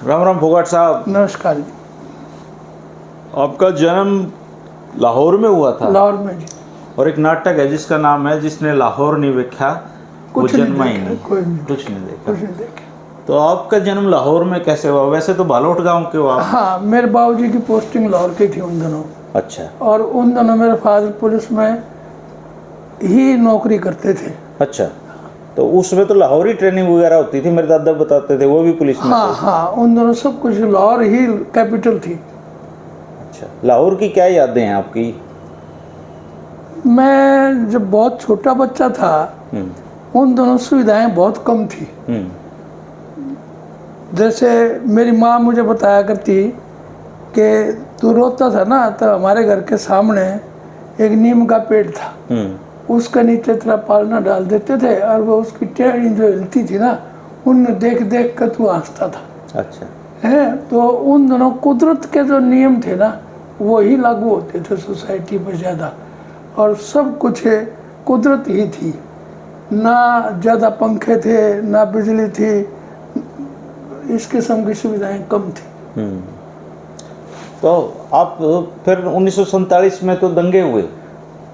राम राम फोगाट साहब। नमस्कार जी। आपका जन्म लाहौर में हुआ था? लाहौर में जी। और एक नाटक है जिसका नाम है जिसने लाहौर नहीं देखा वो कुछ जन्मा ही नहीं नहीं। देखा, कोई नहीं कुछ नहीं देखा। कुछ नहीं देखा। तो आपका जन्म लाहौर में कैसे हुआ? वैसे तो बालोट गांव के हो आप। हाँ, मेरे बाबूजी की पोस्टिंग लाहौर की थी उन दिनों। अच्छा। और उन दिनों मेरे फादर पुलिस में ही नौकरी करते थे। अच्छा, तो उसमें तो लाहौरी ट्रेनिंग वगैरह होती थी, मेरे दादा बताते थे, वो भी पुलिस में हाँ थे। हाँ, उन दिनों सब कुछ लाहौर ही कैपिटल थी। अच्छा, लाहौर की क्या यादें हैं आपकी? मैं जब बहुत छोटा बच्चा था उन दोनों सुविधाएं बहुत कम थी। जैसे मेरी माँ मुझे बताया करती कि तू रोता था ना, तो हमारे घर के सामने एक नीम का पेड़ था, उसके नीचे तेरा पालना डाल देते थे और वो उसकी टेढ़ी जो हिलती थी ना, उन देख देख कर तू हंसता था। अच्छा। है तो उन दोनों कुदरत के जो नियम थे ना वही लागू होते थे सोसाइटी में ज़्यादा, और सब कुछ कुदरत ही थी। ना ज़्यादा पंखे थे ना बिजली थी, इस किस्म की सुविधाएं कम थी। तो आप फिर 1947 में तो दंगे हुए।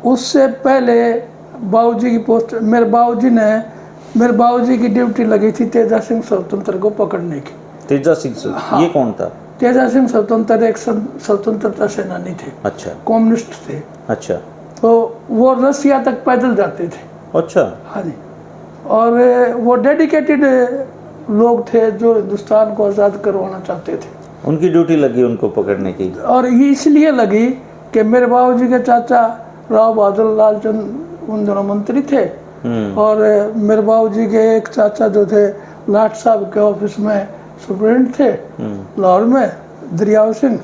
उससे पहले बाबूजी की पोस्ट, मेरे बाबूजी की ड्यूटी लगी थी तेजा सिंह स्वतंत्र को पकड़ने की। तेजा सिंह से? हाँ। ये कौन था? तेजा सिंह स्वतंत्र एक स्वतंत्रता सेनानी थे। अच्छा। कम्युनिस्ट थे। अच्छा। तो वो रसिया तक पैदल जाते थे। अच्छा। हाँ जी। और वो डेडिकेटेड लोग थे जो हिंदुस्तान को आज़ाद करवाना चाहते थे। उनकी ड्यूटी लगी उनको पकड़ने की। और ये इसलिए लगी कि मेरे बाबूजी के चाचा राव बहादुर लालचंद उन दोनों मंत्री थे, और मेरे बाबूजी के एक चाचा जो थे लाट साहब के ऑफिस में सुप्रिंटेंडेंट थे लाहौर में, दरियाव सिंह।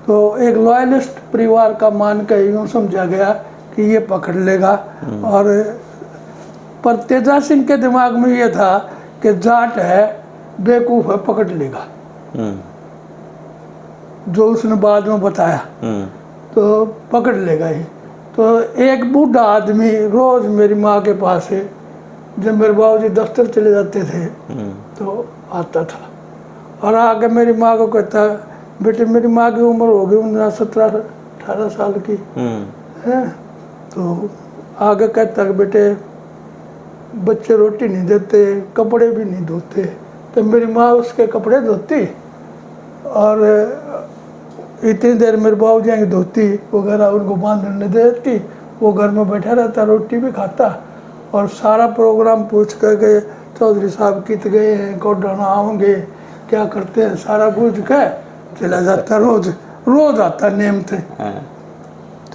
तो एक लॉयलिस्ट परिवार का मान के यूँ समझा गया कि ये पकड़ लेगा। और पर तेजा सिंह के दिमाग में ये था कि जाट है, बेवकूफ़ है, पकड़ लेगा, जो उसने बाद में बताया। तो पकड़ लेगा ही। तो एक बूढ़ा आदमी रोज मेरी माँ के पास है, जब मेरे बाबूजी दफ्तर चले जाते थे तो आता था और आके मेरी माँ को कहता, बेटे मेरी माँ की उम्र हो गई 17-18 साल की है, तो आगे कहता कि बेटे बच्चे रोटी नहीं देते, कपड़े भी नहीं धोते। तो मेरी माँ उसके कपड़े धोती और इतनी देर मेरे बाबूजी की धोती वगैरह उनको बांधने दे देती, वो घर में बैठा रहता, रोटी भी खाता और सारा प्रोग्राम पूछ कर के चौधरी साहब कित गए हैं, कौन आएंगे, क्या करते हैं, सारा पूछ के चला जाता। रोज आता नेम थे।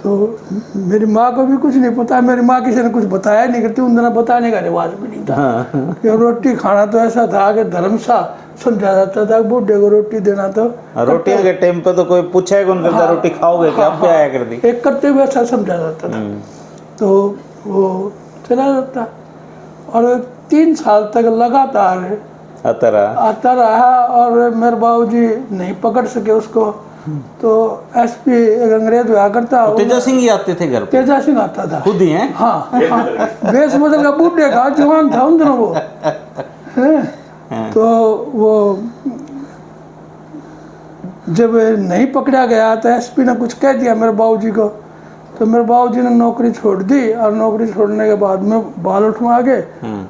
तो मेरी माँ को भी कुछ नहीं पता, मेरी माँ किसी ने कुछ बताया नहीं करती, उन दिनों बताने का रिवाज भी नहीं था। कि रोटी खाना तो ऐसा था कि धर्म सा समझा जाता था, बूढ़े को रोटी देना तो रोटियां के टाइम पे तो कोई पूछे कौन करता, रोटी खाओगे क्या? आप आया कर दी, एक करते हुए ऐसा समझा जाता था। तो वो चला जाता और 3 साल तक लगातार आता रहा और मेरे बाबूजी नहीं पकड़ सके उसको। तो एसपी एक अंग्रेज हुआ करता, तेजा सिंह ही आते थे घर पे? तेजा सिंह आता था खुद ही हैं? हाँ, बेस बदल का, बूढ़े का, जवान था उन दिनों वो है। तो वो जब नहीं पकड़ा गया तो एसपी ने कुछ कह दिया मेरे बाबूजी को, तो मेरे बाबूजी ने नौकरी छोड़ दी। और नौकरी छोड़ने के बाद में बालोट में आ गए।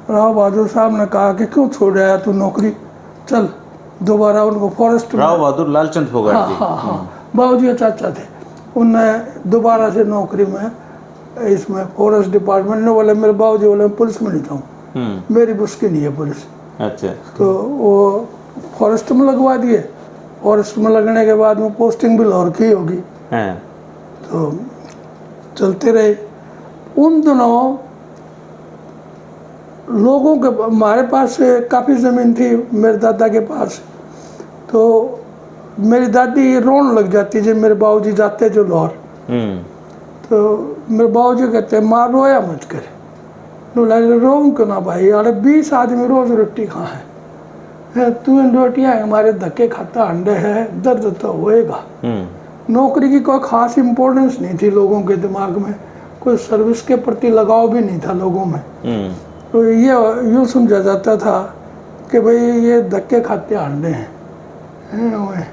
राव बहादुर साहब ने कहा कि क्यों छोड़ आया तू नौकरी, चल दोबारा उनको फॉरेस्ट में। राव बहादुर लालचंद फोगाट जी? हाँ, बाबूजी के चाचा थे। उनने दोबारा से नौकरी में इसमें फॉरेस्ट डिपार्टमेंट ने बोले, मेरे बाबूजी बोले पुलिस में नहीं जाऊँ, मेरी बस की नहीं है पुलिस। अच्छा। तो वो फॉरेस्ट में लगवा दिए। फॉरेस्ट में लगने के बाद में पोस्टिंग भी लाहौर की होगी। तो चलते रहे। उन दिनों लोगों के, हमारे पास काफ़ी ज़मीन थी मेरे दादा के पास, तो मेरी दादी रोने लग जाती जब मेरे बाबूजी जाते जो लाहौर। तो मेरे बाबूजी कहते हैं माँ रोया मत कर। रोऊँ क्यों ना भाई, अरे 20 आदमी रोज़ रोटी खा है, तू इन रोटियाँ हमारे धक्के खाता अंडे है, दर्द तो होएगा। नौकरी की कोई ख़ास इम्पोर्टेंस नहीं थी लोगों के दिमाग में, कोई सर्विस के प्रति लगाव भी नहीं था लोगों में। तो ये यूँ समझा जाता था कि भाई ये धक्के खाते अंडे हैं, हैं वहीं।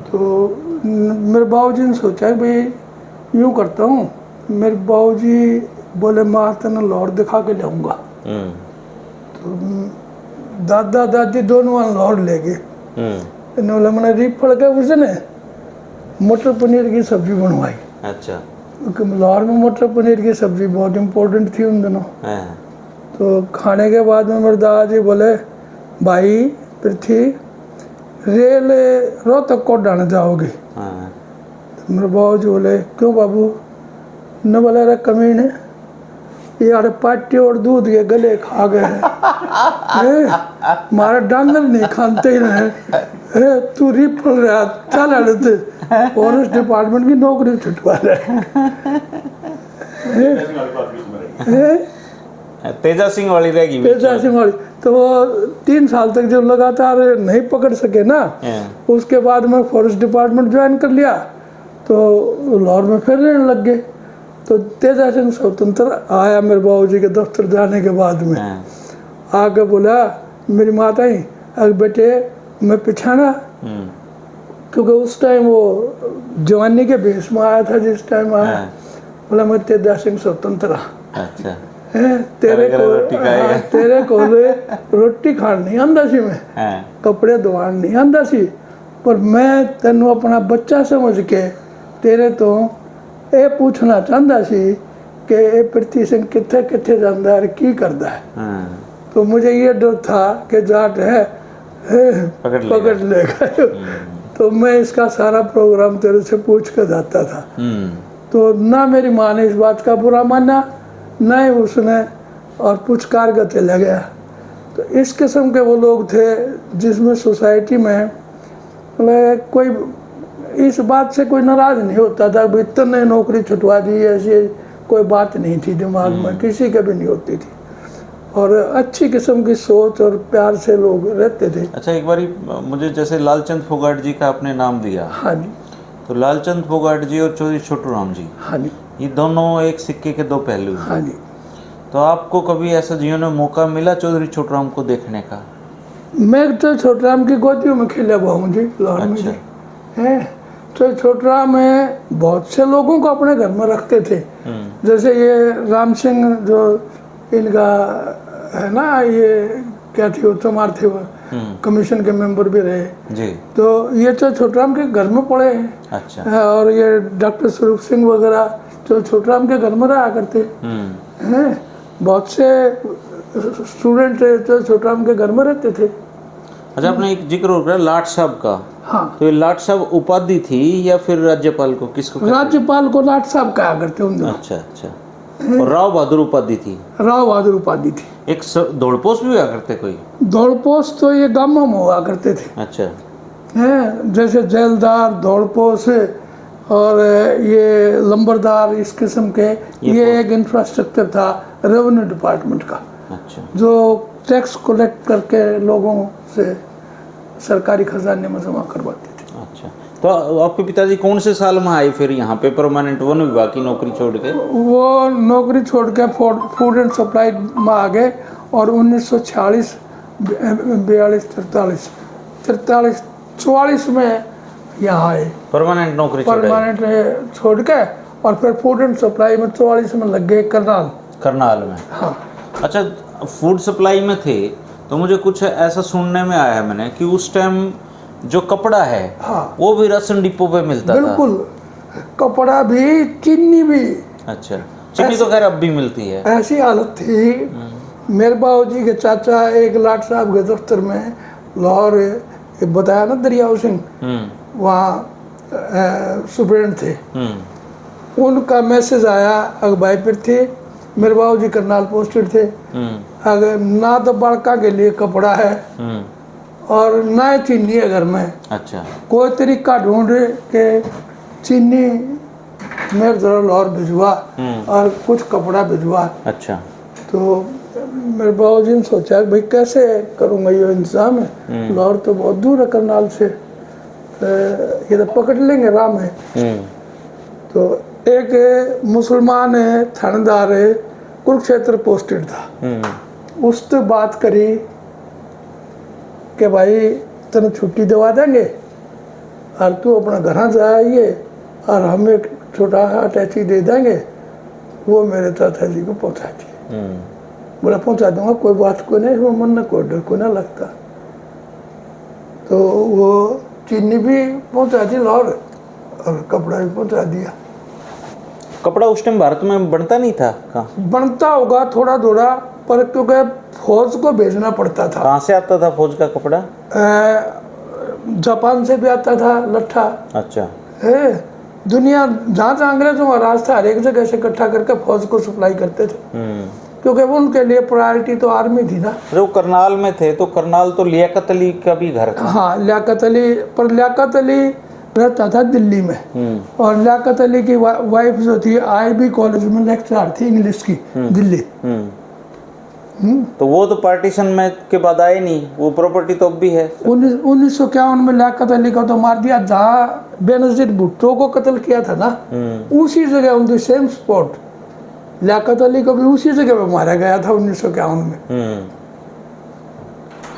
तो मेरे बाबूजी ने सोचा कि भाई यूँ करता हूँ, मेरे बाबूजी बोले माँ तेने लाहौर दिखा के लाऊंगा। तो दादा दादी दोनों वहाँ लाहौर ले गए। इन्होंने बोला मैंने रीफड़ के उसने मटर पनीर की सब्जी बनवाई। अच्छा। क्योंकि लाहौर में मटर पनीर की सब्जी बहुत इम्पोर्टेंट थी उन दिनों। हाँ। तो खाने के बाद में मेरे दादाजी बोले भाई पृथ्वी रेल रोहतक को डालने जाओगे। हाँ। तो मेरे बाबूजी बोले क्यों बाबू? न बोला अरे कमीने यार पार्टी और दूध के गले खा गए हैं। मारे डांगर नहीं खाते ही रहे। तू रिफल रहा चल अड़ते फॉरेस्ट डिपार्टमेंट की नौकरी छुटवा रहे। तेजा सिंह वाली रहेगी। तेजा सिंह वाली तो वो 3 साल तक जब लगातार नहीं पकड़ सके ना, उसके बाद में फॉरेस्ट डिपार्टमेंट ज्वाइन कर लिया तो लाहौर में फिर रहने लग गए। तो तेजा सिंह स्वतंत्र आया मेरे बाबूजी के दफ्तर जाने के बाद में, आके बोला मेरी माता ही अगर बेटे मैं पिछाना, क्योंकि उस टाइम वो जवानी के भेष में आया था जिस टाइम आया। बोला मैं तेजा सिंह स्वतंत्र। अच्छा। तेरे को रोटी खान नहीं आंदा सी, मैं कपड़े धोवान नहीं आंदा सी, पर मैं तेनों अपना बच्चा समझ के तेरे तो ये पूछना चाहता सी कि ये पृथ्वी सिंह किथे किथे जाता है की करता है। तो मुझे ये डर था कि जाट है पकड़ लेगा। तो मैं इसका सारा प्रोग्राम तेरे से पूछ कर जाता था। तो ना मेरी माँ ने इस बात का बुरा माना, ना ही उसने, और पुचकार कर चला गया। तो इस किस्म के वो लोग थे जिसमें सोसाइटी में कोई इस बात से कोई नाराज नहीं होता था भाई इतने नौकरी छुटवा दी, ऐसी कोई बात नहीं थी दिमाग में, किसी के भी नहीं होती थी। और अच्छी किस्म की सोच और प्यार से लोग रहते थे। अच्छा, एक बार मुझे जैसे लालचंद फोगाट जी का आपने नाम दिया। हाँ जी। तो लालचंद फोगाट जी और चौधरी छोटू राम जी, हाँ जी, ये दोनों एक सिक्के के 2 पहलू हैं। हाँ जी। तो आपको कभी ऐसा जीवन में मौका मिला चौधरी छोटू राम को देखने का? मैं तो छोटू राम की गोदियों में खेला हुआ हूँ जी, लाहौर में जी। है तो छोटू राम में बहुत से लोगों को अपने घर में रखते थे। जैसे ये राम सिंह जो इनका है ना, ये क्या थे वो चमार थे, वो कमीशन के मेंबर भी रहे जी। तो ये तो छोटू राम के घर में पड़े हैं। अच्छा। और ये डॉक्टर स्वरूप सिंह वगैरह जो छोटू राम के घर में रहा करते हैं। बहुत से स्टूडेंट जो छोटू राम के घर में रहते थे। अच्छा, आपने एक जिक्र हो गया लाट साहब का। हाँ। तो ये लाट साहब उपाधि थी या फिर राज्यपाल को, किसको? राज्यपाल को लाट साहब कहा करते उन दिनों। अच्छा अच्छा। और राव बहादुर उपाधि थी? राव बहादुर उपाधि थी। एक दौड़पोश भी हुआ करते कोई? दौड़पोश तो ये गांवों में हुआ करते थे। अच्छा। हैं जैसे जेलदार, दौड़पोश और ये लंबरदार, इस किस्म के ये एक इंफ्रास्ट्रक्चर था रेवेन्यू डिपार्टमेंट का। अच्छा। जो टैक्स कलेक्ट करके लोगों से सरकारी खजाने में जमा करवाते थे। अच्छा, तो आपके पिताजी कौन से साल में आए फिर यहाँ पे परमानेंट वन विभाग की नौकरी छोड़ के? वो नौकरी छोड़ के फूड एंड सप्लाई में आ गए और 1946, 42, 43, 44 में यहाँ आए। परमानेंट नौकरी परमानेंट छोड़ के और फिर फूड एंड सप्लाई में 44 में लग गए करनाल में। हाँ। अच्छा, फूड सप्लाई में थे तो मुझे कुछ ऐसा सुनने में आया मैंने कि उस टाइम जो कपड़ा है वो भी राशन डिपो पे मिलता था। बिल्कुल, कपड़ा भी, चीनी भी। अच्छा, चीनी तो खैर अब भी मिलती है। ऐसी हालत थी। मेरे बाबूजी के चाचा एक लाट साहब के दफ्तर में लाहौर, बताया ना दरियाव सिंह, वहाँ सुप्रेंट थे। उनका मैसेज आया अगर भाई फिर थे, मेरे बाबूजी करनाल पोस्टेड थे, अगर ना तो बड़का के लिए कपड़ा है और ना ही चीनी है घर में। अच्छा। कोई तरीका ढूंढे कि चीनी मेरे जरा लाहौर भिजवा और कुछ कपड़ा भिजवा। अच्छा। तो मेरे बाबूजी ने सोचा भाई कैसे करूँगा ये इंतजाम है, लाहौर तो बहुत दूर है करनाल से, ये तो पकड़ लेंगे राह में। तो एक मुसलमान है, थानेदार है, कुरुक्षेत्र पोस्टेड था, उससे बात करी कि भाई तेन छुट्टी दिवा देंगे और तू अपना घर जाइए और हम एक छोटा सा टैक्सी दे देंगे, वो मेरे चाचा जी को पहुंचा दिए। बोला पहुंचा दूंगा, कोई बात को नहीं, वो मन में कोई डर को ना लगता। तो वो चीनी भी पहुंचा दी लाहौर और कपड़ा भी पहुंचा दिया। कपड़ा उस टाइम भारत में बनता नहीं था? कहाँ बनता होगा थोड़ा थोड़ा, पर क्योंकि फौज को भेजना पड़ता था। कहाँ से आता था फौज का कपड़ा? जापान से भी आता था लट्ठा। अच्छा। है दुनिया जहाँ जहाँ अंग्रेजों का राज था हर एक जगह से इकट्ठा करके फौज को सप्लाई करते थे, क्योंकि उनके लिए प्रायोरिटी तो आर्मी थी ना। जो करनाल में थे तो करनाल तो लियाकत अली का भी घर था। हाँ लियाकत अली, पर लियाकत अली रहता था दिल्ली में, और लियाकत अली की वाइफ जो थी IB कॉलेज में लेक्चरर थी इंग्लिश की, दिल्ली। तो वो तो पार्टीशन में के बाद आए नहीं, वो प्रॉपर्टी तो अब भी है। 1951 में लियाकत अली को तो मार दिया। जहाँ बेनजीर भुट्टो को कत्ल किया था ना, उसी जगह on the same spot Liaquat Ali को भी उसी जगह पे मारा गया था 1951 में।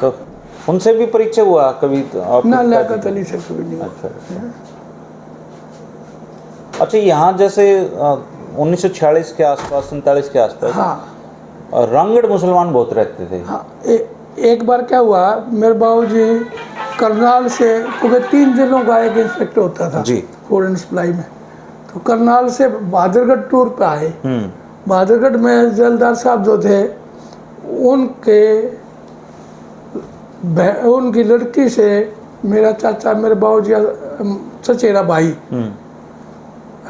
तो उनसे भी परिचय हुआ कभी? तो ना लियाकत अली से कभी नहीं। अच्छा, यहाँ जैसे 1946 के आसपास, 47 के आसपास, हाँ रंगड़ मुसलमान बहुत रहते थे। हाँ एक बार क्या हुआ, मेरे बाबूजी करनाल से, क्योंकि 3 जिलों का एक इंस्पेक्टर होता था जी फूड एंड सप्लाई में, तो करनाल से बहादुरगढ़ टूर पे आए। बहादुरगढ़ में जलदार साहब जो थे, उनकी लड़की से मेरा चाचा, मेरे बाबूजी चचेरा भाई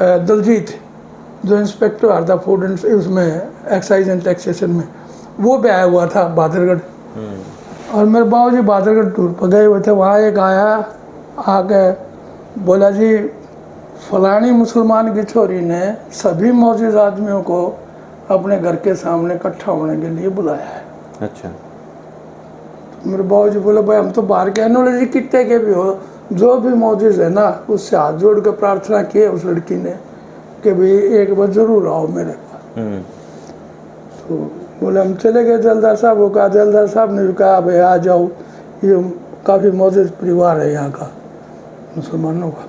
दलजीत, जो इंस्पेक्टर आ था फूड एंड उसमें एक्साइज एंड टैक्सेशन में, वो भी आया हुआ था बहादुरगढ़। और मेरे बाबूजी बहादुरगढ़ टूर पर गए हुए थे। वहाँ एक आया, आके बोला जी फलानी मुसलमान की छोरी ने सभी मौजूद आदमियों को अपने घर के सामने इकट्ठा होने के लिए बुलाया है। अच्छा। तो मेरे बाबूजी बोले भाई हम तो बाहर के नॉलेज कितने के भी हो, जो भी मौजूद है ना उससे हाथ जोड़ के प्रार्थना की है उस लड़की ने कि भाई एक बार जरूर आओ मेरे पास। तो बोले हम चले गए जलदार साहब को कहा, जलदार साहब ने भी कहा भाई आ जाओ, ये काफ़ी मौजूद परिवार है यहाँ का मुसलमानों का।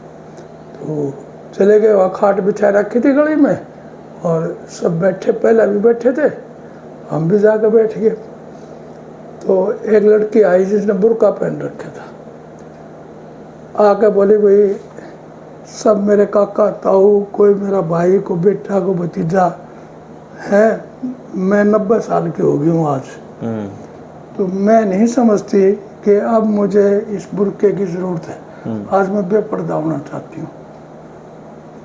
तो चले गए, वहाँ खाट बिछा रखी थी गली में और सब बैठे, पहले भी बैठे थे, हम भी जाकर बैठ गए। तो एक लड़की आई जिसने बुर्का पहन रखा था, आके बोली भाई सब मेरे काका ताऊ, कोई मेरा भाई को बेटा को भतीजा है, मैं 90 साल की हो गई हूँ आज, तो मैं नहीं समझती कि अब मुझे इस बुर्के की ज़रूरत है, आज मैं बेपर्दा होना चाहती हूँ,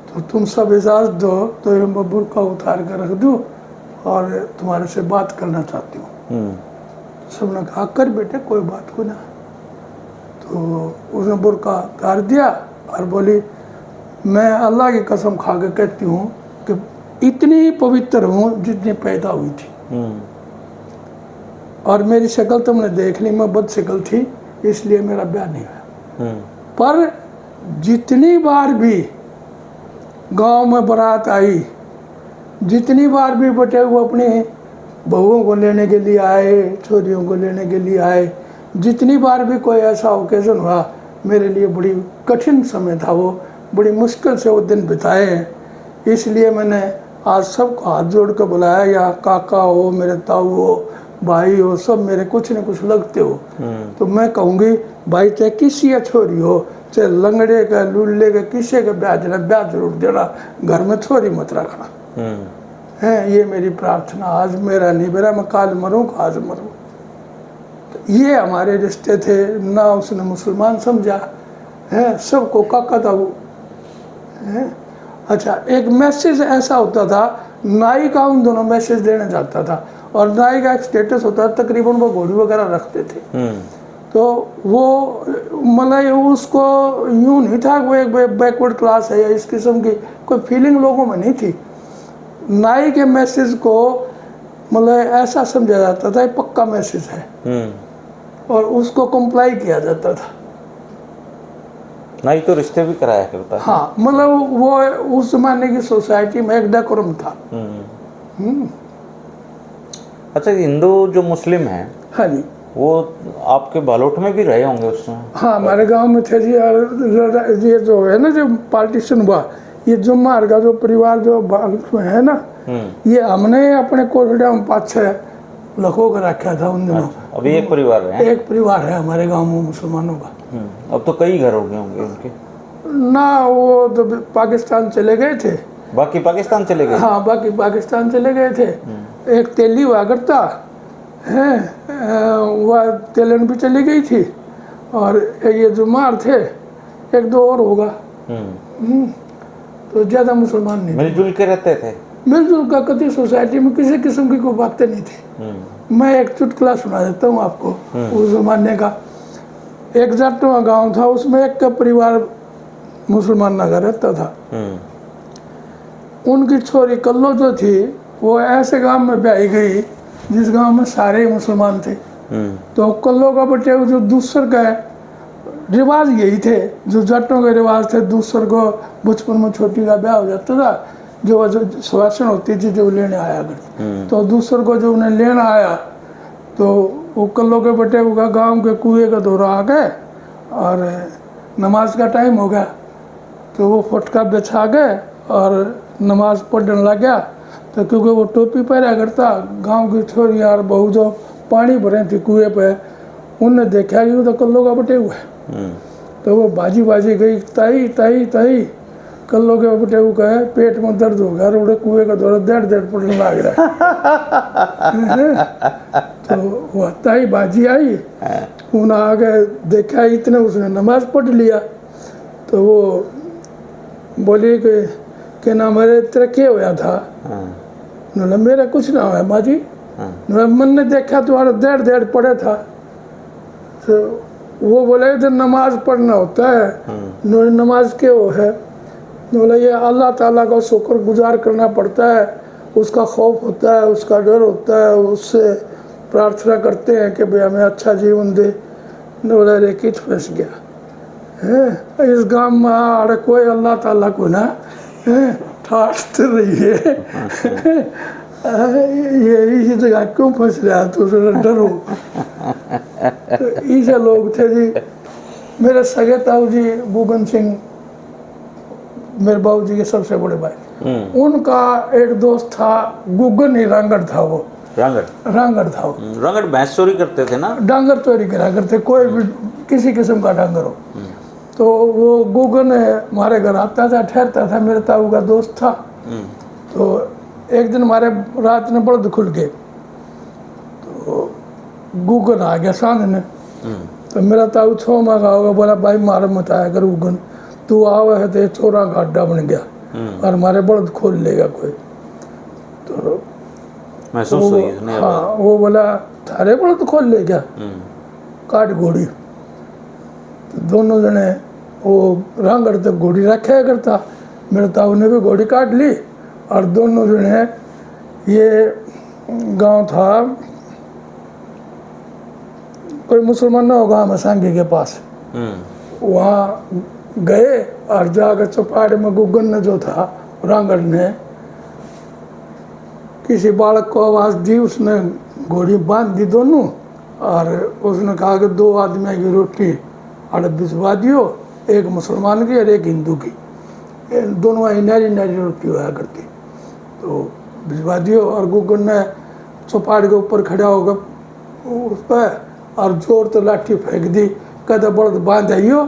तो तुम सब इजाज़त दो तो मैं बुर्का उतार कर रख दूँ और तुम्हारे से बात करना चाहती हूँ। सबने कहा कर बेटे कोई बात को ना। तो उसने बुर्का उतार दिया और बोली मैं अल्लाह की कसम खा के कहती हूँ कि इतनी ही पवित्र हूँ जितनी पैदा हुई थी, और मेरी शक्ल तुमने देख ली, मैं बद शक्ल थी इसलिए मेरा ब्याह नहीं हुआ। पर जितनी बार भी गांव में बारात आई, जितनी बार भी बटे हुए अपने बहुओं को लेने के लिए आए, छोरियों को लेने के लिए आए, जितनी बार भी कोई ऐसा ओकेजन हुआ, मेरे लिए बड़ी कठिन समय था, वो बड़ी मुश्किल से वो दिन बिताए हैं। इसलिए मैंने आज सबको हाथ जोड़ कर बुलाया, या काका हो, मेरे ताऊ हो, भाई हो, सब मेरे कुछ न कुछ लगते हो। तो मैं कहूँगी भाई चाहे किसी या छोरी हो, चाहे लंगड़े का लुल्ले का किसी का ब्याह देना, ब्याह जरूर देना, घर में छोरी मत रखना है, ये मेरी प्रार्थना। आज मेरा नहीं मेरा, मैं काल मरूँ आज मरूँ। तो ये हमारे रिश्ते थे, ना उसने मुसलमान समझा है, सबको काका था वो है। अच्छा एक मैसेज ऐसा होता था, नाई का उन दोनों मैसेज देने जाता था, और नाई का एक स्टेटस होता था, तकरीबन वो घोड़ी वगैरह रखते थे। तो वो मतलब उसको यूँ नहीं था वो एक बैकवर्ड क्लास है या इस किस्म की कोई फीलिंग लोगों में नहीं थी। नाई के मैसेज को मतलब ऐसा समझा जाता था, ये पक्का मैसेज है, और उसको कंप्लाई किया जाता था। नाई तो रिश्ते भी कराया करता। हाँ मतलब वो उस जमाने की सोसाइटी में एक डेकोरम था। अच्छा हिंदू जो मुस्लिम है, हाँ जी, वो आपके बालोट में भी रहे होंगे उस समय? हाँ, हमारे गांव में थे जी। और ये जो है ना, जो पार्टीशन हुआ, ये जुम्मार का जो परिवार जो बालोट में है ना, ये हमने अपने कोठड़िया में 5-6 लखो कर रखा था उन दिनों। अभी एक परिवार है? एक परिवार है हमारे गांव में मुसलमानों का। अब तो कई घर हो गए होंगे उनके ना, वो तो पाकिस्तान चले गए थे। बाकी पाकिस्तान चले गए? हाँ, बाकी पाकिस्तान चले गए थे। एक तेली हुआ करता है, वह तेलन भी चली गई थी, और ये जुमार थे, 1-2 और होगा। तो ज़्यादा मुसलमान नहीं, मिलजुल के रहते थे। मिलजुल का कभी सोसाइटी में किसी किस्म की कोई बातें नहीं थी। मैं एक चुटकुला सुना देता हूँ आपको उस जमाने का। एक जाटवा गांव था, उसमें एक का परिवार मुसलमान नगर रहता था। उनकी छोरी कल्लो जो थी, वो ऐसे गांव में ब्याही गई जिस गांव में सारे मुसलमान थे। तो कल्लो का बटे जो दूसर का रिवाज यही थे, जो जाटों के रिवाज थे। दूसर को बचपन में छोटी का ब्याह हो जाता था, जो सुवासन होती थी जो लेने आया करती। तो दूसर को जो उन्हें लेना आया, तो वो कल्लो के बटे का गांव के कुएं का दौरा आ गए, और नमाज का टाइम हो गया। तो वो फटका बिछा गए और नमाज पढ़ने लग गया। तो क्योंकि वो टोपी पहना करता, गांव की छोरी और बहू जो पानी भरे थी कुएं पे, उनने देखा कि वो तो कल्लो का बटे हुआ है। तो वो बाजी गई, ताई ताई ताई, कल्लो के बटे हुए कहे पेट में दर्द हो गया, रोड़े कुएं का दौरा देड़ पड़ने लग रहा। तो वो ताई बाजी आई, उन्हें आगे देखा, इतने उसने नमाज पढ़ लिया। तो वो बोली कि ना मेरे तेरा क्या होया था? बोला मेरा कुछ ना हुआ माँ जी। मन ने देखा तुम्हारा देड़ पड़े था। तो वो बोले इधर नमाज पढ़ना होता है। नमाज क्या हो है? बोला ये अल्लाह ताला का शुक्र गुजार करना पड़ता है, उसका खौफ होता है, उसका डर होता है, उससे प्रार्थना करते हैं कि भाई हमें अच्छा जीवन दे। बोला रे कित फंस गया है, इस गांव में अरे कोई अल्लाह ताला को ना ठाट रही है। ये जगह क्यों फंस रहा तो डरो। तो ऐसे लोग थे जी। मेरे सगे ताऊ जी बुगन सिंह, मेरे बाबू जी के सबसे बड़े भाई, उनका एक दोस्त था गुगन ही रांगड़ था। वो रांगड़ था। रांगड़ भैंस चोरी करते थे ना? डांगर चोरी करा करते, कोई भी किसी किस्म का डांगर हो। तो वो गुगन हमारे घर आता था, ठहरता था, मेरे ताऊ का दोस्त था। तो एक दिन हमारे रात में बल्द खुल गए, तो गुगन आ गया सामने। तो मेरा ताऊ 6 माह का होगा, बोला भाई मार मत आया कर गुगन, तू आवे है तो चोरा का अड्डा बन गया और हमारे बल्द खोल लेगा कोई। तो महसूस हुई इसने? हाँ, वो बोला थारे बल्द खोल ले गया, काट घोड़ी। तो दोनों जने वो रांगड़ तक घोड़ी रखा करता। मेरे ताऊ ने भी घोड़ी काट ली, और दोनों जने, ये गांव था कोई मुसलमानों का गांव सांगी के पास, वहाँ गए और जाकर चौपाड़ में गुगन ने जो था रांगड़ ने किसी बालक को आवाज़ दी, उसने घोड़ी बांध दी दोनों, और उसने कहा कि 2 आदमी की रोटी अड़ भिजवा दियो, एक मुसलमान की और एक हिंदू की, दोनों नारी रोटी हुआ करती। तो भिजवा दियो। और गुगन ने चौपाड़ के ऊपर खड़ा होकर उस पर और जोर तो लाठी फेंक दी, कहते बड़द बांध आइयो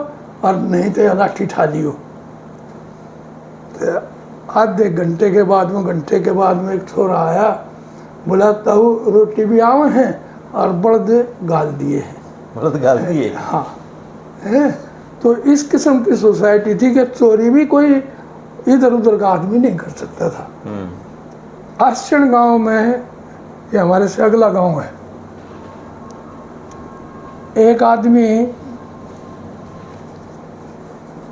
और नहीं तो लाठी ठा लियो। तो आधे घंटे के बाद में एक छोरा आया, बोला ताऊ रोटी भी आवे हैं और बड़द गाल दिए हैं। बड़द गाल दिए? हाँ है। तो इस किस्म की सोसाइटी थी कि चोरी भी कोई इधर उधर का आदमी नहीं कर सकता था। आश्चण गांव में, ये हमारे से अगला गांव है, एक आदमी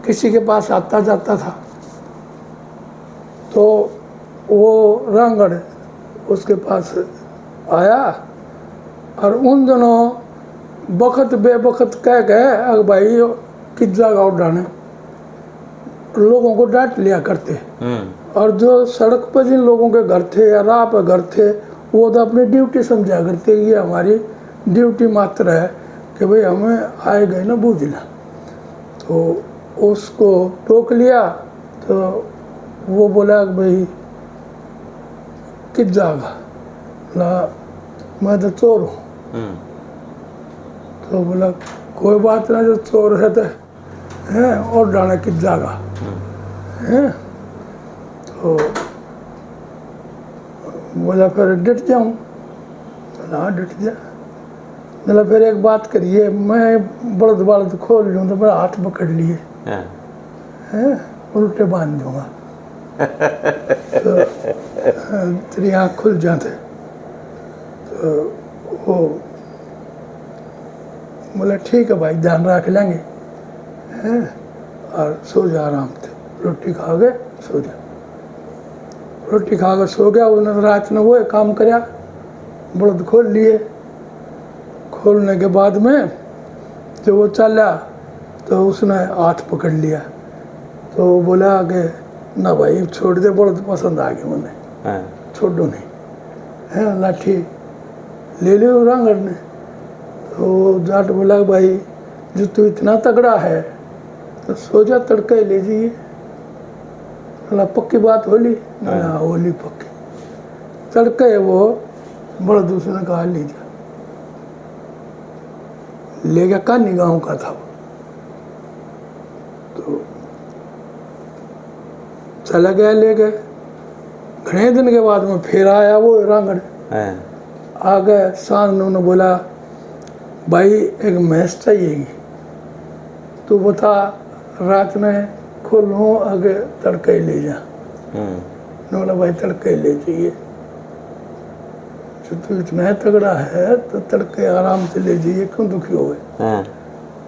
किसी के पास आता जाता था, तो वो रांगड़ उसके पास आया, और उन दोनों बखत बेबखत कह गए अग भाई किज्जा गाँव डाने, लोगों को डांट लिया करते। और जो सड़क पर जिन लोगों के घर थे या राह पर घर थे, वो तो अपनी ड्यूटी समझा करते कि ये हमारी ड्यूटी मात्र है कि भाई हमें आए गए ना बूझना। तो उसको टोक लिया तो वो बोला कि भाई किस जागा, बोला मैं तो चोर हूँ। तो बोला कोई बात ना, जो चोर है तो है, और डाना किस जागा है। तो बोला फिर डट जाऊँ, बोला हाँ डट जा। बोला फिर एक बात करिए, मैं बड़द बड़द खोल लूँ तो मेरा हाथ पकड़ लिए हैं, उल्टे बांध दूंगा तो तेरी आँख खुल जाते। तो वो बोला ठीक है भाई, ध्यान रख लेंगे हैं, और सो जा आराम से, रोटी खा के सो जा। रोटी खा कर सो गया। उन्होंने रात में वो काम कराया, बड़द खोल लिए। खोलने के बाद में जब वो चला तो उसने हाथ पकड़ लिया। तो वो बोला कि ना भाई छोड़ दे, बड़द पसंद आ गया मुझे, छोड़ो नहीं है। लाठी ले लियो रांगड़ ने। तो जाट बोला भाई जो तू इतना तगड़ा है तो सो जा, तड़के ले जाइए। बोला पक्की बात होली ना, होली पक्की। तड़के वो बड़द उसने कहा ले जा, ले गया। कानी गांव का था। तो चला गया, ले गए। घने दिन के बाद में फिर आया वो रांगड़। आ गए सांझ में, उन्होंने बोला भाई एक भैंस चाहिएगी, तू बता रात में खोलूँ आगे तड़के ले जा। बोला भाई तड़के ले जाइए, तो तू इतना तगड़ा है तो तड़के आराम से ले जाइए, क्यों दुखी हो गए।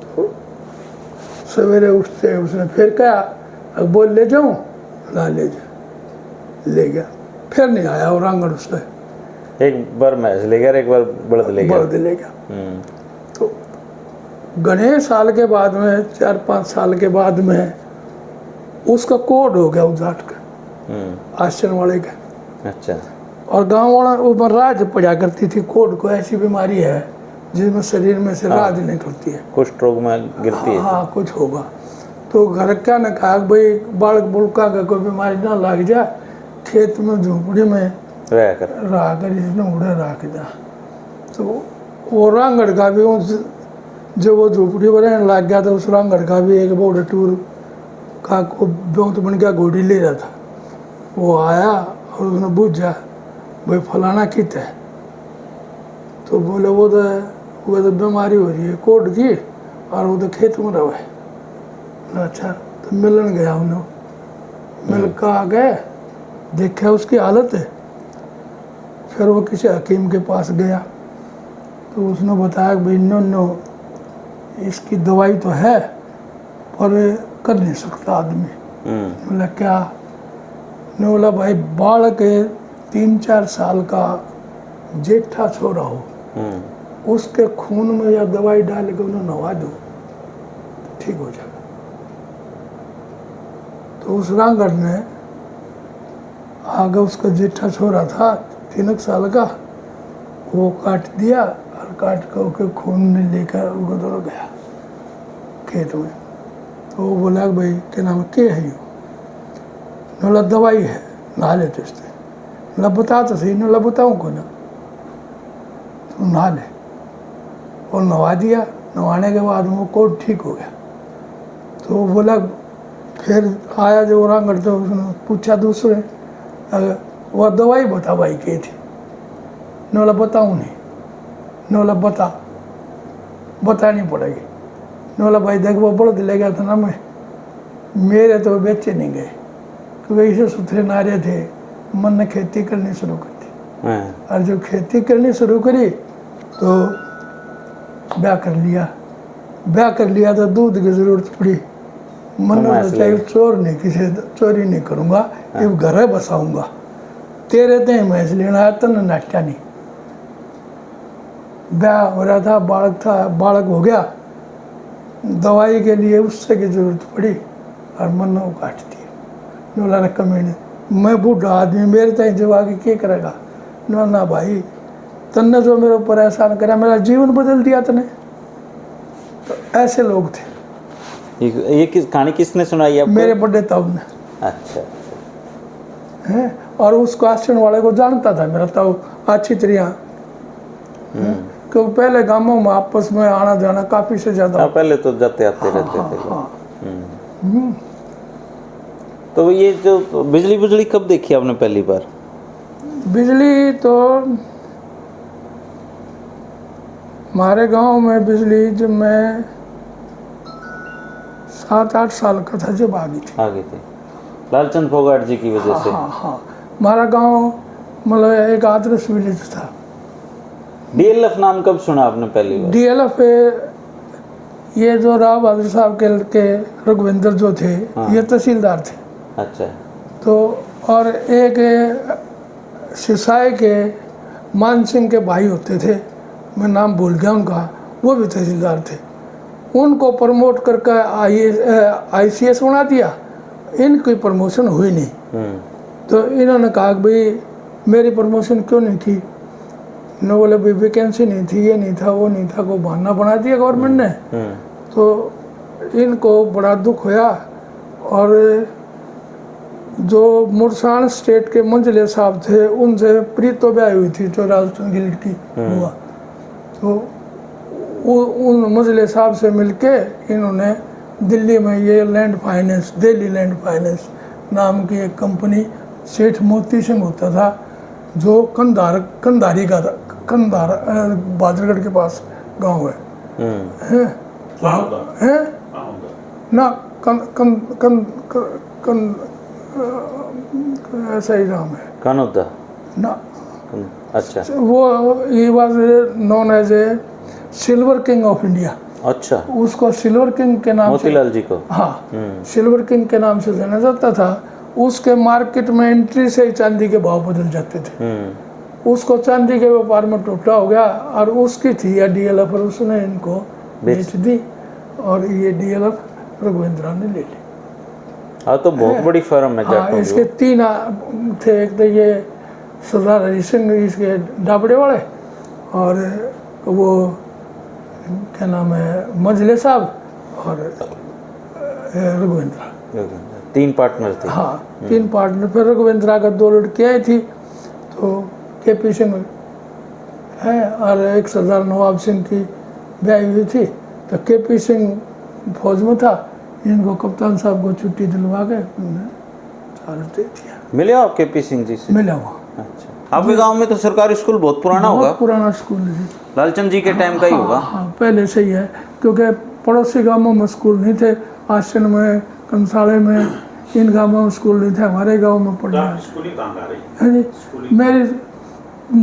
तो सवेरे उठते उसने फिर कहा अब बोल ले जाऊं, ला ले जा। ले गया, फिर नहीं आया और आंगन उसने। एक बार मैच ले गया, एक बार बड़द ले गया। तो घने साल के बाद में, 4-5 साल के बाद में उसका कोड हो गया उजाट का, आश्रम वाले का। अच्छा। और गाँव वाला ऊपर राज पड़ा करती थी कोड को, ऐसी बीमारी है जिसमें शरीर में से राज निकलती है, कुछ रोग में गिरती है। हाँ कुछ होगा। तो घर क्या ने कहा भाई बालक बुलका का कोई बीमारी ना लग जाए, खेत में झोपड़ी में रह कर इसने उड़े रख जा। तो वो रांगड़ का भी जब वो झोपड़ी में रहने लग गया तो उस रांगड़ का भी एक बड़े टूर का ब्योंत बन गया, घोड़ी ले रहा था। वो आया और उसने बूझा भाई फलाना कित है। तो बोले वो तो बीमारी हो रही है कोट की, और वो तो खेत में रहे। अच्छा, तो मिलन गया उन्होंने, मिल का आ गए, देखा उसकी हालत है। फिर वो किसी हकीम के पास गया तो उसने बताया कि भाई नो इसकी दवाई तो है पर कर नहीं सकता आदमी। बोला क्या? ने बोला भाई बालक 3-4 साल का जेठा छोरा हो, उसके खून में या दवाई डाल के उन्हें नवा दो तो ठीक हो जाएगा। तो उस रांगड़ ने आगे उसका जेठा छोरा था 3 साल का, वो काट दिया और काट कर उसके खून में लेकर उनको दौड़ गया खेत में। तो वो बोला भाई क्या नाम क्या है? बोला दवाई है, नहा ले तो इससे। बोला बता तो सही। बोला बताऊँ को ना, तो नहा ले। और नहा दिया। नहाने के बाद वो कोट ठीक हो गया। तो वो बोला फिर आया जो रांगड़, तो उसने पूछा दूसरे वह दवाई बता भाई क्या थी? बोला बताऊँ नहीं। बोला बतानी पड़ेगी। बोला भाई देख वो बड़द ले गया था ना, मेरे तो बेचे नहीं गए क्योंकि इसे सुथरे नारे थे। मन ने खेती करनी शुरू कर दी, और जब खेती करनी शुरू करी तो ब्याह कर लिया तो दूध की जरूरत पड़ी। मन ने सोचा चोर नहीं, किसी चोरी नहीं करूँगा, ये घर बसाऊंगा। तेरे ते भैंस लेना आया तन नाट्या नहीं। ब्याह हो रहा था, बालक हो गया। दवाई के लिए उससे की जरूरत पड़ी और मन ने वो काट दिया। बोला कमी नहीं, मैं बूढ़ा आदमी, मेरे तक जब आगे क्या करेगा? ना भाई तन्ने जो मेरे ऊपर एहसान करा, मेरा जीवन बदल दिया तने। तो ऐसे लोग थे। ये कहानी किसने सुनाई आपको? मेरे बड़े ताऊ ने। अच्छा है, और उस क्वेश्चन वाले को जानता था मेरा ताऊ अच्छी तरह, क्योंकि पहले गांवों में आपस में आना जाना काफी से ज्यादा। पहले तो जाते आते रहते थे। हाँ। तो ये जो बिजली कब देखी आपने पहली बार? बिजली तो हमारे गांव में बिजली जब मैं 7-8 साल का था जब आ गई थी। लालचंद फोगाट जी की वजह से। हाँ। हमारा गांव मतलब एक आदर्श विलेज था। डीएलएफ नाम कब सुना आपने पहली बार? डीएलएफ ये जो राव बहादुर साहब के रघुविंदर जो थे, ये तहसीलदार थे। अच्छा। तो और एक सिसाई के मान सिंह के भाई होते थे, मैं नाम भूल गया उनका, वो भी तहसीलदार थे। उनको प्रमोट करके ICS बना दिया, इनकी प्रमोशन हुई नहीं। तो इन्होंने कहा कि भाई मेरी प्रमोशन क्यों नहीं की? न बोले भाई वैकेंसी नहीं थी, ये नहीं था, वो नहीं था, को बहाना बना दिया गवर्नमेंट ने। तो इनको बड़ा दुख होया, और जो मुरसान स्टेट के मंजले साहब थे उनसे प्रीतो ब्याह हुई थी, जो राजस्थान की लड़की हुआ। तो उन मंजले साहब से मिलके इन्होंने दिल्ली में ये land finance, Delhi land finance नाम की एक कंपनी, सेठ मोती सिंह होता था, जो कंधारी का था, कंधार बादरगढ़ के पास गांव है ना, ऐसा ही नाम है कानोदा ना। अच्छा। वो he was known as a silver king of India. अच्छा। उसको सिल्वर किंग के नाम से, मोतीलाल जी को, हाँ, सिल्वर किंग के नाम से जाना जाता था। उसके मार्केट में एंट्री से ही चांदी के भाव बदल जाते थे। उसको चांदी के व्यापार में टूटा हो गया, और उसकी थी या DLF, और उसने इनको बेच दी, और ये DLF रघुवेंद्र ने ले ली। हाँ, तो बहुत बड़ी फर्म है। हाँ, इसके 3 थे, एक तो ये सरदार हरि सिंह इसके डाबड़े वाले, और वो क्या नाम है मंजले साहब, और रघुवेंद्र। 3 पार्टनर थे। हाँ, 3 पार्टनर। फिर रघुवेंद्रा का 2 लड़कियाँ आई थी, तो KP सिंह है, और एक सरदार नवाब सिंह की ब्याह हुई थी। तो KP सिंह फौज में था, इनको कप्तान साहब को छुट्टी दिलवा के उन्होंने चार्ज दे दिया। मिले आप KP सिंह जी से? मिला हुआ। अच्छा। आपके गांव में तो सरकारी स्कूल बहुत पुराना होगा? बहुत पुराना स्कूल है, लालचंद जी के टाइम का ही होगा। हाँ, पहले से ही है, क्योंकि पड़ोसी गांवों में स्कूल नहीं थे। आश्रम में, कंसाले में, इन गांवों में स्कूल नहीं थे, हमारे गांव में पढ़ना है जी। मेरी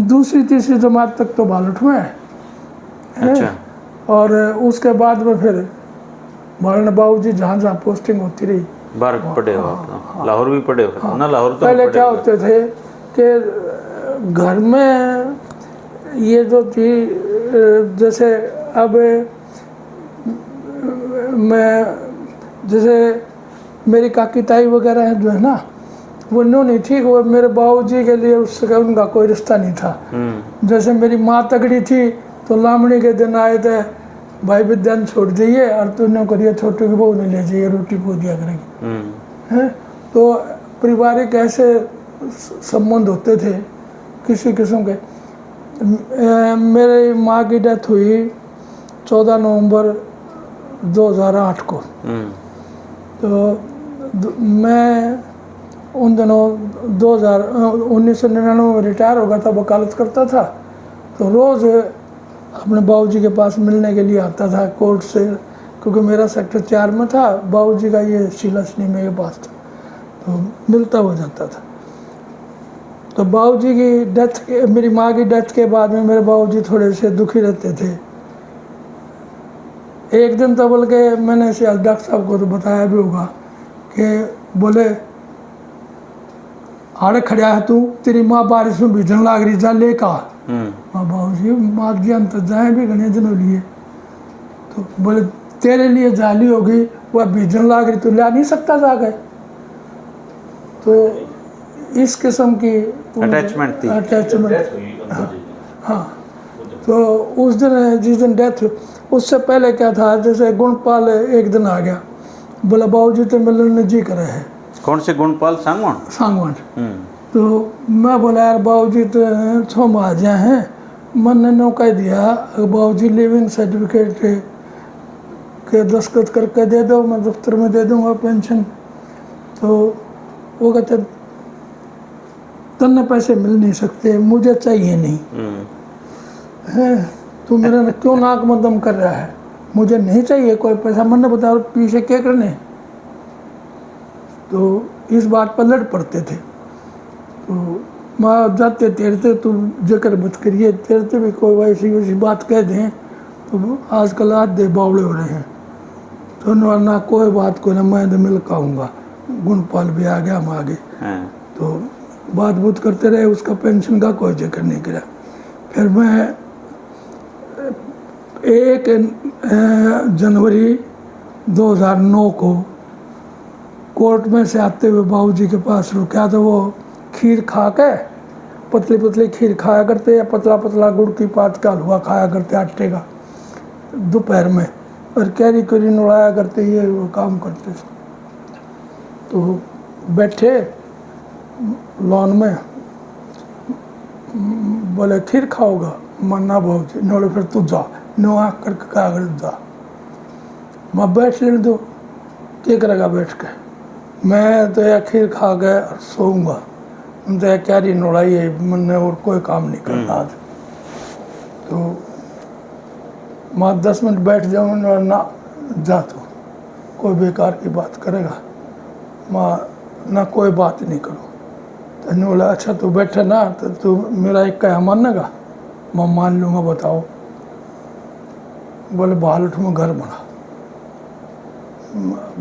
2री-3री जमात तक तो बालठ में है। अच्छा। और उसके बाद में फिर मौलाना बाबूजी जहाँ पोस्टिंग होती रही, बाहर पढ़े हो आप? लाहौर भी पढ़े हो ना? लाहौर तो पहले क्या होते थे कि घर में ये जो थी, जैसे अब मैं, जैसे मेरी काकी ताई वगैरह है जो है ना, वो नो नहीं ठीक, वो मेरे बाबूजी के लिए उससे उनका कोई रिश्ता नहीं था। जैसे मेरी माँ तगड़ी थी, तो लामड़ी के दिन आए थे, भाई विद्यान छोड़ दिए, और तूने करिए छोटे की बहू नहीं ले जाइए, रोटी पो दिया करेगी। हैं, तो पारिवारिक ऐसे संबंध होते थे किसी किस्म के। मेरी माँ की डेथ हुई 14 नवंबर 2008 को। तो मैं उन दिनों 1999 में रिटायर हो गया था, वकालत करता था। तो रोज़ अपने बाबूजी के पास मिलने के लिए आता था कोर्ट से, क्योंकि मेरा सेक्टर 4 में था, बाबूजी का ये शीला सिनेमा के पास था, तो मिलता हो जाता था। तो बाबूजी की डेथ के, मेरी माँ की डेथ के बाद में मेरे बाबूजी थोड़े से दुखी रहते थे। एक दिन तो बोल के मैंने इसे डॉक्टर साहब को तो बताया भी होगा कि बोले आड़े खड़ा है तू, तेरी माँ बारिश में भीजन लाग रही, जा ले का। बाबूजी माँ ज्ञान तो जाए भी गणे दिन लिए, तो बोले तेरे लिए जाली होगी, वह भीजन लाग रही, तू ला नहीं सकता जाके। तो इस किस्म की अटैचमेंट थी। अटैचमेंट, हाँ। तो उस दिन जिस दिन डेथ हुई, उससे पहले क्या था, जैसे गुणपाल एक दिन आ गया, बोला बाबूजी तो मिलने जी करे है कौन से गुणपाल सांगवान? सांगवान। तो मैं बोला यार बाबूजी तो 6 माह आ हैं, मैंने नो कह दिया बाबूजी लिविंग सर्टिफिकेट के दस्तखत करके दे दो, मैं दफ्तर में दे दूंगा पेंशन। तो वो कहते तन्ने पैसे मिल नहीं सकते, मुझे चाहिए नहीं है, तू मेरा क्यों नाक में दम कर रहा है, मुझे नहीं चाहिए कोई पैसा। मैंने बताया पीछे क्या करने। तो इस बात पर लड़ पड़ते थे। तो माँ जाते तेरते तू जिक्र मत करिए, तेरते भी कोई वैसी वैसी बात कह दें तो आजकल आधे बावड़े हो रहे हैं। तो ना कोई बात को ना, मैं तो मिल खाऊंगा। गुणपाल भी आ गया, हम आ गए। तो बात बूत करते रहे, उसका पेंशन का कोई जिक्र नहीं किया। फिर मैं 1 जनवरी 2009 को कोर्ट में से आते हुए बाबूजी के पास रुका। तो वो खीर खा के, पतली पतली खीर खाया करते, या पतला पतला गुड़ की पात का हलवा खाया करते आटे का दोपहर में, और कैरी कैरी उड़ाया करते, ये वो काम करते थे। तो बैठे लॉन में, बोले खीर खाओगा? मन्ना बाबूजी। नोले फिर तू जा, नो आँख करके कागज जा, मैं बैठ लेने दो, क्या करेगा बैठ के, मैं तो यह खीर खा के सोऊंगा, तो यह कैरी नोड़ाई है, मैंने और कोई काम नहीं करना आज। तो मैं 10 मिनट बैठ जाऊँ ना, जा तो कोई बेकार की बात करेगा, मैं ना कोई बात नहीं करूँ। तो ने बोला अच्छा तू बैठे ना, तो तू मेरा एक कहा मानेगा? मैं मान लूँगा, बताओ। बोले बालूठ में घर बना।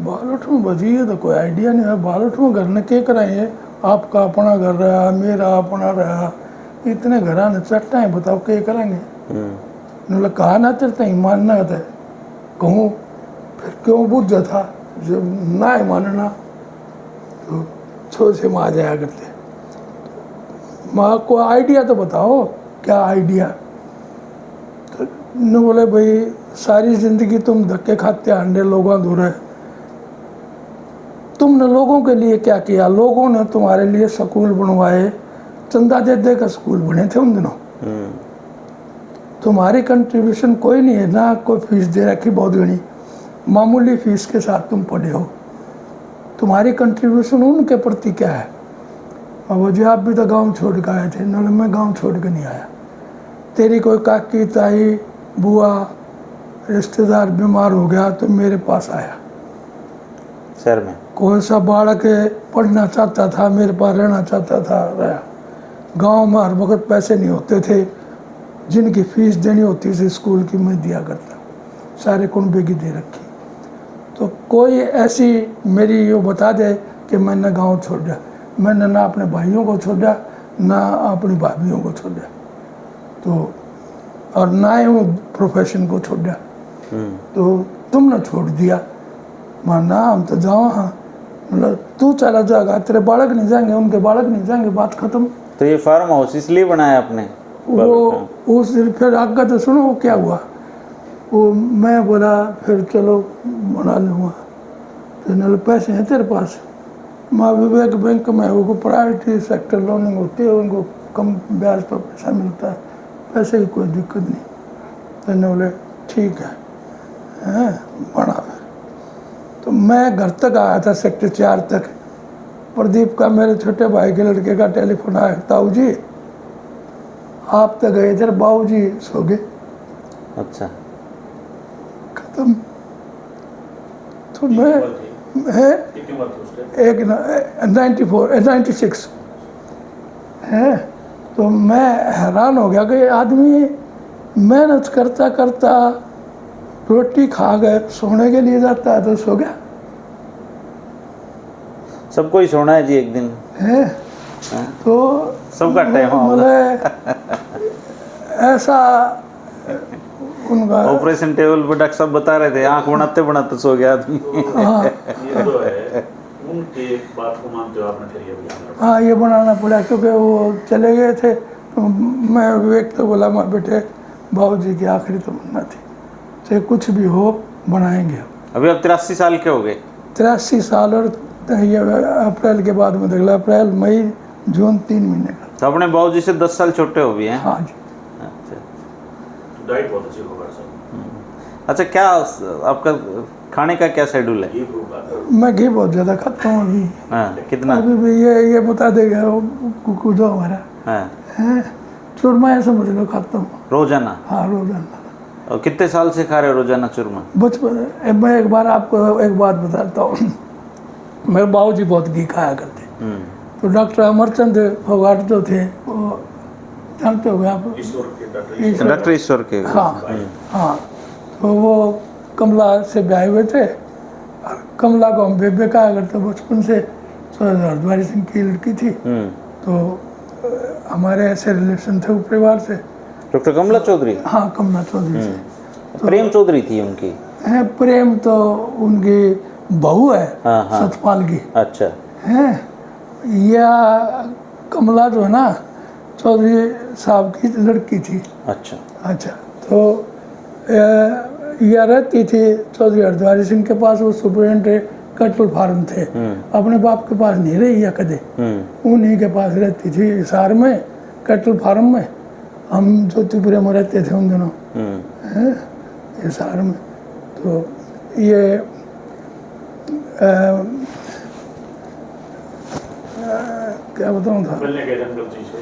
बालूठ में बजी है तो कोई आइडिया नहीं है, बालूठ में घर ने क्या कराइए, आपका अपना घर रहा, मेरा अपना रहा, इतने घर ने चट्टा है, बताओ क्या करेंगे। बोले कहा ना तेरे ही मानना था, कहूँ फिर क्यों बुझ था, जब ना ही मानना तो छो से माँ जाया करते। माँ को आइडिया तो बताओ, क्या आइडिया? तो ने बोले भाई सारी जिंदगी तुम धक्के खाते अंडे लोगों दूर, तुमने लोगों के लिए क्या किया? लोगों ने तुम्हारे लिए स्कूल बनवाए, चंदा दे दे का स्कूल बने थे उन दिनों। तुम्हारी कंट्रीब्यूशन कोई नहीं है ना, कोई फीस दे रखी बहुत घनी, मामूली फीस के साथ तुम पढ़े हो, तुम्हारी कंट्रीब्यूशन उनके प्रति क्या है? और वो जी आप भी तो गांव छोड़ के आए थे। ना मैं गांव छोड़ के नहीं आया, तेरी कोई काकी ताई बुआ रिश्तेदार बीमार हो गया तो मेरे पास आया शहर में, कौन सा बालक पढ़ना चाहता था मेरे पास रहना चाहता था, रहा। गांव में हर वक्त पैसे नहीं होते थे, जिनकी फीस देनी होती थी स्कूल की मैं दिया करता, सारे कुनबे की दे रखी। तो कोई ऐसी मेरी यो बता दे कि मैंने गांव छोड़ दिया, मैंने ना अपने भाइयों को छोड़ा ना अपनी भाभियों को छोड़ा, तो और ना ही वो प्रोफेशन को छोड़ा। तो तुमने छोड़ दिया, माना हम तो जाओ। हाँ मतलब तू चला जाएगा, तेरे बालक नहीं जाएंगे, उनके बालक नहीं जाएंगे, बात खत्म। तो ये फार्म हाउस इसलिए बनाया आपने? वो उस फिर आगे तो सुनो वो क्या हुआ। वो मैं बोला फिर चलो बना लूँगा, तो पैसे हैं तेरे पास? माँ विवेक बैंक में वो प्राइवेट सेक्टर लोनिंग होती है, उनको कम ब्याज पर पैसा मिलता है, पैसे की कोई दिक्कत नहीं। तो बोले ठीक है बना। फिर तो मैं घर तक आया था, सेक्टर 4 तक। प्रदीप का मेरे छोटे भाई के लड़के का टेलीफोन आया, ताऊ जी आप तो गए थे, बाबू जी सो गए। अच्छा, खत्म। तो मैं है एक 96 है। तो मैं हैरान हो गया कि आदमी मेहनत करता करता रोटी खा गए सोने के लिए जाता है तो सो गया। सबको ही सोना है जी एक दिन है तो सबका टाइम मतलब ऐसा उनका ऑपरेशन टेबल पर डॉक्टर साहब बता रहे थे, आंख बनाते बनाते सो गया आदमी। हाँ ये तो है, उनकी बात को मानते हो आपने, फिर ये भी हाँ ये बनाना पड़ा क्योंकि वो चले गए थे। तो मैं विवेक तो बोला मैं बेटे बाबूजी की आखिरी तमन्ना थी, चाहे कुछ भी हो बनाएंगे। अभी आप 83 साल के हो गए। 83 साल और ये अप्रैल के बाद में देख लो, अप्रैल मई जून 3 महीने का। तो अपने बाबूजी से 10 साल छोटे हो भी हैं। हाँ जी। अच्छा डाइट बहुत अच्छी होगा सर। अच्छा, क्या आपका खाने का क्या शेड्यूल है? ये प्रूव आता है। मैं घी बहुत ज़्यादा खाता हूँ अभी। हाँ, कितना? अभी भी ये बता देगा वो कुकुदो हमारा हाँ, है, चूरमा है समझ लो खाता हूँ। रोजाना? हाँ रोजाना। और कितने साल से खा रहे हो रोजाना चूरमा? बचपन मैं एक बार आपको एक बात बताता हूँ। मेरे बाबूजी बहुत घी खाया करते, तो डॉक्टर अमरचंद फोगाट जो थे, वो जानते हो आप? ईश्वर के डॉक्टर डॉक्टर ईश्वर के। हाँ हाँ। तो वो कमला से ब्याहे हुए थे, और कमला को हम बेबे कहा करते बचपन से। हरद्वारी सिंह की लड़की थी, तो हमारे ऐसे रिलेशन थे परिवार से। डॉक्टर कमला चौधरी? हाँ, कमला चौधरी से। प्रेम चौधरी थी उनकी? है, प्रेम तो उनकी बहू है। हाँ, हाँ। सतपाल की अच्छा। है, या कमला जो है ना चौधरी साहब की लड़की थी। अच्छा। अच्छा, तो यह रहती थी चौधरी हरद्वारी सिंह के पास, वो सुपरिटेंडेंट कैटल फार्म थे। अपने बाप के पास नहीं रही या कदे, उन्हीं के पास रहती थी हिसार में कैटल फार्म में। हम ज्योतिपुरा में रहते थे उन दिनों हिसार में। तो ये क्या बताऊँ था? मिलने के जंगल चीज है,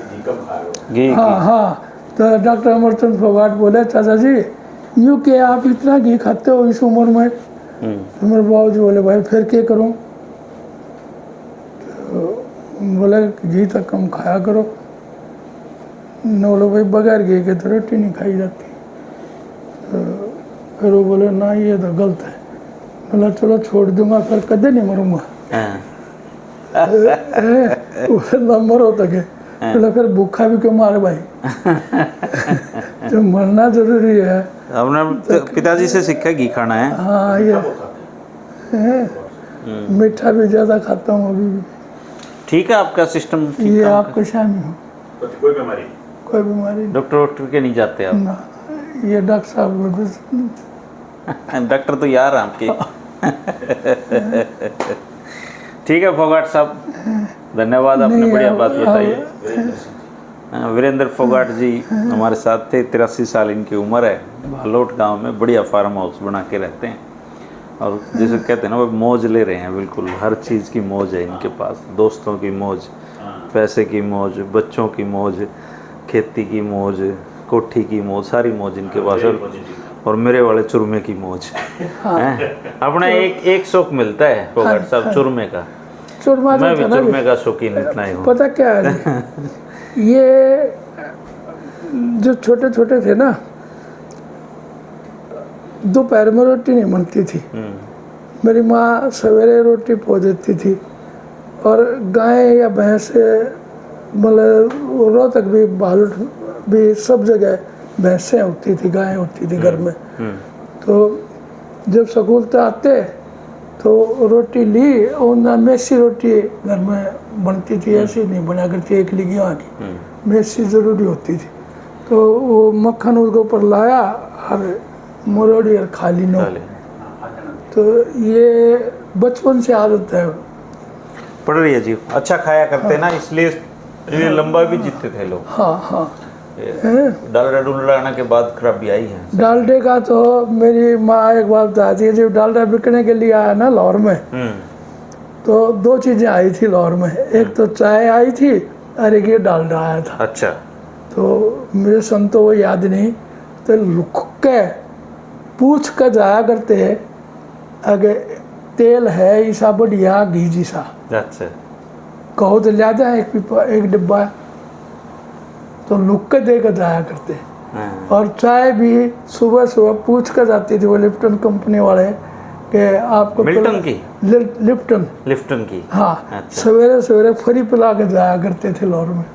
घी कम खा रहे हो। घी? हाँ हाँ। तो डॉक्टर अमरचंद फोगाट बोले, चाचा जी यूँ कि आप इतना घी खाते हो इस उम्र में? तो मेरे बाबूजी बोले, भाई फिर क्या करूँ? तो बोले घी तक कम खाया करो। न बोलो भाई बगैर घी के तो रोटी नहीं खाई जाती। तो फिर वो बोले ना ये तो गलत है। बोला चलो छोड़ दूंगा, फिर कदे नहीं मरूंगा। मरो तक है। बोला फिर भूखा भी क्यों मारे भाई? जो मरना जरूरी है। हमने पिताजी से सीखा घी खाना है। हाँ, ये है। मीठा भी ज़्यादा खाता हूँ अभी भी। ठीक है, आपका सिस्टम ठीक ये काम आपके शामी हो, तो कोई बीमारी कोई बीमारी नहीं। डॉक्टर के नहीं जाते आप? ना, ये डॉक्टर साहब को बस डॉक्टर तो यार आपके। ठीक है फोगाट साहब, धन्यवाद, आपने नहीं, बढ़िया बात बताई। वीरेंद्र सिंह जी। वीरेंद्र फोगाट जी हमारे साथ थे। 83 साल इनकी उम्र है। भालोट गांव में बढ़िया फार्म हाउस बना के रहते हैं, और जैसे कहते हैं ना, वो मौज ले रहे हैं। बिल्कुल हर चीज़ की मौज है इनके पास। दोस्तों की मौज, पैसे की मौज, बच्चों की मौज, खेती की मौज, कोठी की मौज, सारी मौज इनके पास। और मेरे वाले चूरमे की मौज हैं। अपना एक शौक मिलता है फोगाट साहब, चूरमे का। चूरमा मैं भी जो था ना, चूरमे का शौकीन इतना ही हूँ। पता क्या है जी? ये जो छोटे छोटे थे ना, दोपहर में रोटी नहीं बनती थी। मेरी माँ सवेरे रोटी पो देती थी, और गाय या भैंस, मतलब रोहतक भी, भालुट भी, सब जगह भैंसें होती थी, गायें होती थी घर में। तो जब स्कूल से आते तो रोटी ली, और ना मेसी रोटी घर में बनती थी, ऐसी नहीं बना करती एक लिगी वहाँ की, मेसी ज़रूरी होती थी। तो वो मक्खन उसके ऊपर लाया और मुरौड़ी और खाली नो। तो ये बचपन से आदत है। पड़ रही है जी, अच्छा खाया करते ना, इसलिए लंबा भी जीते थे लोग। हाँ हाँ। डालडा डुलडा आने के बाद खराबी आई है। डालडे का तो मेरी माँ एक बात बताती है, जब डालडा बिकने के लिए आया ना लाहौर में, तो 2 चीज़ें आई थी लाहौर में। एक तो चाय आई थी, और एक ये डालडा आया था। अच्छा। तो मेरे सन तो वो याद नहीं, तो लुक के पूछ कर जाया करते हैं, अगर तेल है ईसा बढ़िया घी जैसा, अच्छा। कहो तो ले जाए एक डिब्बा, तो लुक के दे कर जाया करते। और चाय भी सुबह सुबह पूछ कर जाती थी वो लिप्टन कंपनी वाले कि आपको मिल्टन की? लिप्टन लिफ्टन की? हाँ। अच्छा। सवेरे सवेरे फ्री पिला के जाया करते थे लाहौर में।